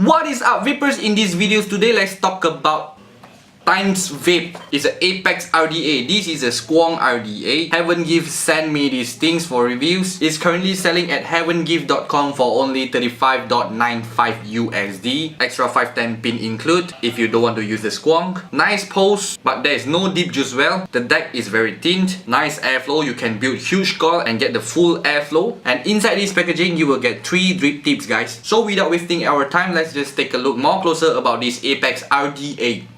What is up, vapers? In these videos today, let's talk about Timesvape. It's an APEX RDA. This is a Squonk RDA. Heaven Give sent me these things for reviews. It's currently selling at heavengive.com for only 35.95 USD. Extra 510 pin include if you don't want to use the Squonk. Nice pose, but there is no deep juice well. The deck is very thin. Nice airflow. You can build huge coil and get the full airflow. And inside this packaging, you will get 3 drip tips, guys. So without wasting our time, let's just take a look more closer about this APEX RDA.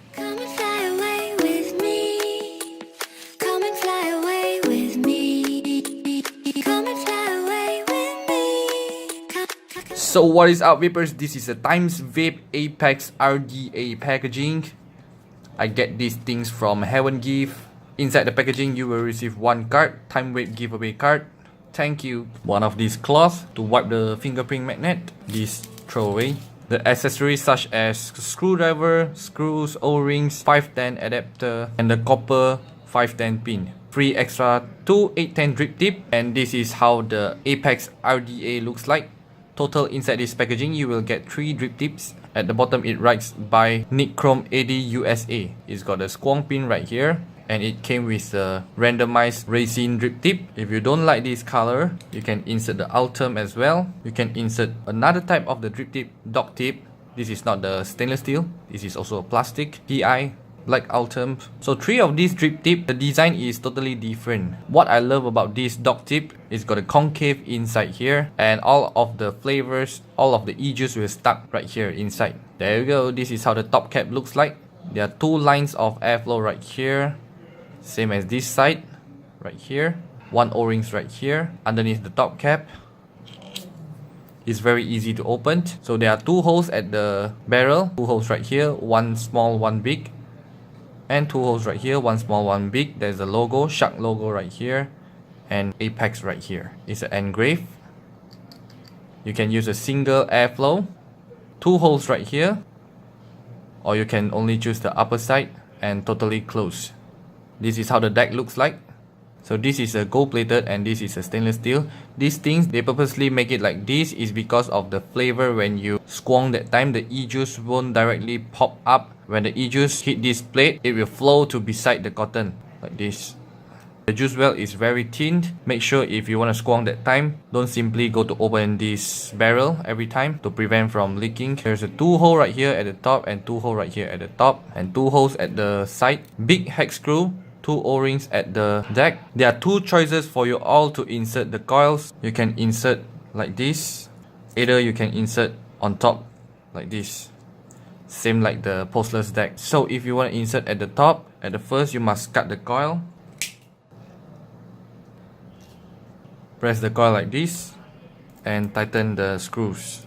So what is up, vapers? This is a Timesvape APEX RDA packaging. I get these things from Heaven Give. Inside the packaging, you will receive 1 card, Timesvape giveaway card. Thank you. One of these cloths to wipe the fingerprint magnet. This throwaway. The accessories such as screwdriver, screws, O-rings, 510 adapter, and the copper 510 pin. Free extra 2 810 drip tip. And this is how the APEX RDA looks like. Total inside this packaging, you will get 3 drip tips. At the bottom, it writes by Nichrome AD USA. It's got a Squonk pin right here, and it came with a randomized resin drip tip. If you don't like this color, you can insert the Ultim as well. You can insert another type of the drip tip, dog tip. This is not the stainless steel. This is also a plastic, PI, Black Delrin. So 3 of these drip tip, the design is totally different. What I love about this dog tip is got a concave inside here, and all of the flavors, all of the e-juice will stuck right here inside. There you go. This is how the top cap looks like. There are 2 lines of airflow right here, same as this side right here. 1 O-rings right here underneath the top cap. It's very easy to open. So there are 2 holes at the barrel, 2 holes right here, 1 small, 1 big. And 2 holes right here, 1 small, 1 big. There's a logo, Shark logo right here, and Apex right here. It's an engrave. You can use a single airflow. 2 holes right here, or you can only choose the upper side and totally close. This is how the deck looks like. So this is a gold plated and this is a stainless steel. These things, they purposely make it like this is because of the flavor. When you squonk that time, the e-juice won't directly pop up. When the e-juice hit this plate, it will flow to beside the cotton like this. The juice well is very thin. Make sure if you want to squonk that time, don't simply go to open this barrel every time to prevent from leaking. There's a 2 hole right here at the top and 2 hole right here at the top, and 2 holes at the side. Big hex screw, 2 O-rings at the deck. There are 2 choices for you all to insert the coils. You can insert like this. Either you can insert on top like this. Same like the postless deck. So if you want to insert at the top, at the first you must cut the coil. Press the coil like this and tighten the screws.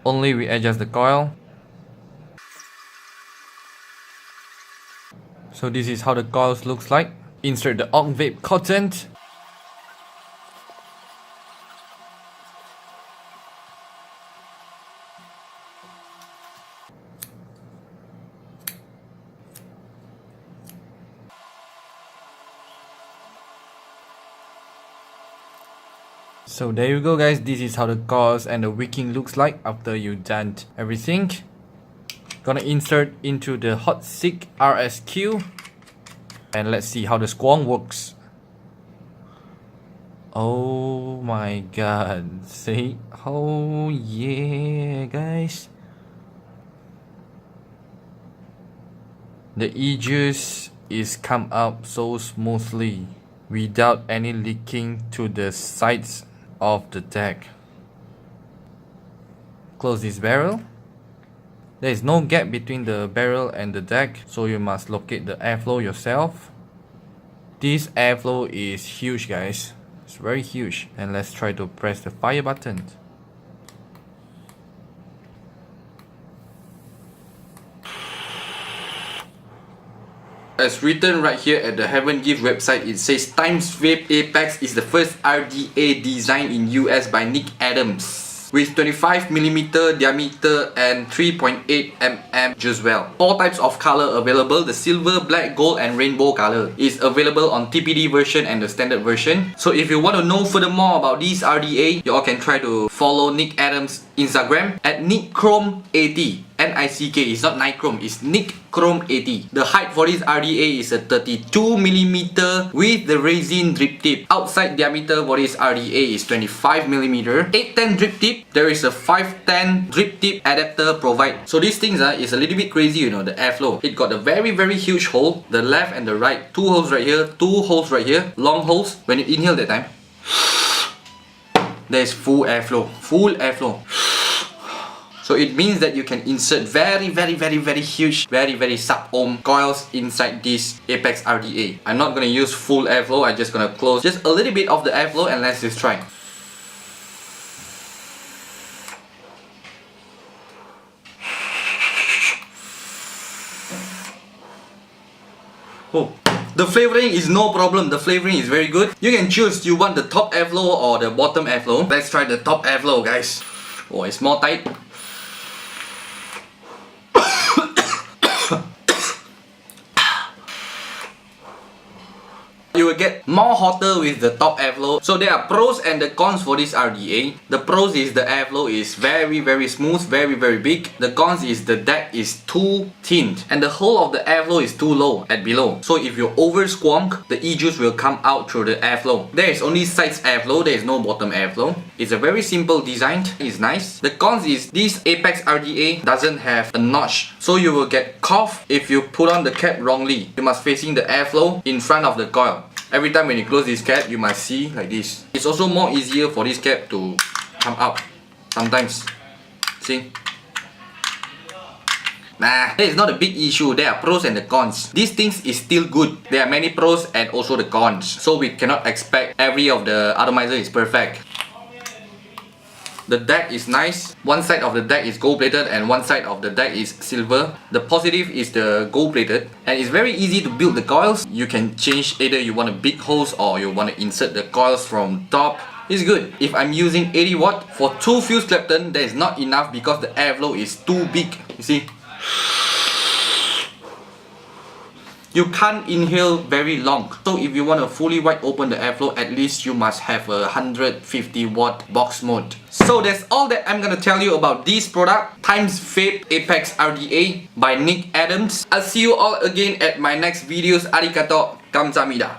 Only we adjust the coil. So this is how the coils looks like. Insert the Vape cotton. So there you go, guys. This is how the coils and the wicking looks like after you done everything. Gonna insert into the Hot Sick RSQ, and let's see how the Squonk works. Oh my god, see? Oh yeah, guys. The e-juice is come out so smoothly without any leaking to the sides of the deck. Close this barrel. There is no gap between the barrel and the deck, so you must locate the airflow yourself. This airflow is huge, guys. It's very huge. And let's try to press the fire button. As written right here at the Heaven Give website, it says Timesvape APEX is the first RDA designed in US by Nick Adams. with 25mm diameter and 3.8mm juice well. 4 types of color available. The silver, black, gold and rainbow color is available on TPD version and the standard version. So if you want to know furthermore about these RDA, you all can try to follow Nick Adams' Instagram at NickChrome80. N-I-C-K, it's not Nichrome, it's NickChrome80. The height for this RDA is a 32mm with the resin drip tip. Outside diameter for this RDA is 25mm. 810 drip tip, there is a 510 drip tip adapter provided. So these things is a little bit crazy, you know, the airflow. It got a very huge hole, the left and the right, 2 holes right here, 2 holes right here, long holes. When you inhale that time, there is full airflow, So it means that you can insert very huge, very sub-ohm coils inside this Apex RDA. I'm not gonna use full airflow, I'm just gonna close just a little bit of the airflow and let's just try. Oh. The flavoring is no problem, the flavoring is very good. You can choose, you want the top airflow or the bottom airflow. Let's try the top airflow, guys. Oh, it's more tight. You will get more hotter with the top airflow. So there are pros and the cons for this RDA. The pros is the airflow is very smooth, very big. The cons is the deck is too thin and the hole of the airflow is too low at below. So if you over squonk, the e-juice will come out through the airflow. There is only sides airflow, there is no bottom airflow. It's a very simple design, it's nice. The cons is this Apex RDA doesn't have a notch. So you will get cough if you put on the cap wrongly. You must facing the airflow in front of the coil. Every time when you close this cap, you must see like this. It's also more easier for this cap to come out sometimes. See? Nah, that is not a big issue. There are pros and the cons. These things is still good. There are many pros and also the cons. So we cannot expect every of the atomizer is perfect. The deck is nice. One side of the deck is gold plated and one side of the deck is silver. The positive is the gold plated and it's very easy to build the coils. You can change either you want a big hose or you want to insert the coils from top. It's good. If I'm using 80 watt for 2 fuse Clapton, that is not enough because the airflow is too big. You see? You can't inhale very long. So if you want to fully wide open the airflow, at least you must have a 150 watt box mode. So that's all that I'm gonna tell you about this product, Timesvape APEX RDA by Nick Adams. I'll see you all again at my next videos. Arigato, kamsahamnida.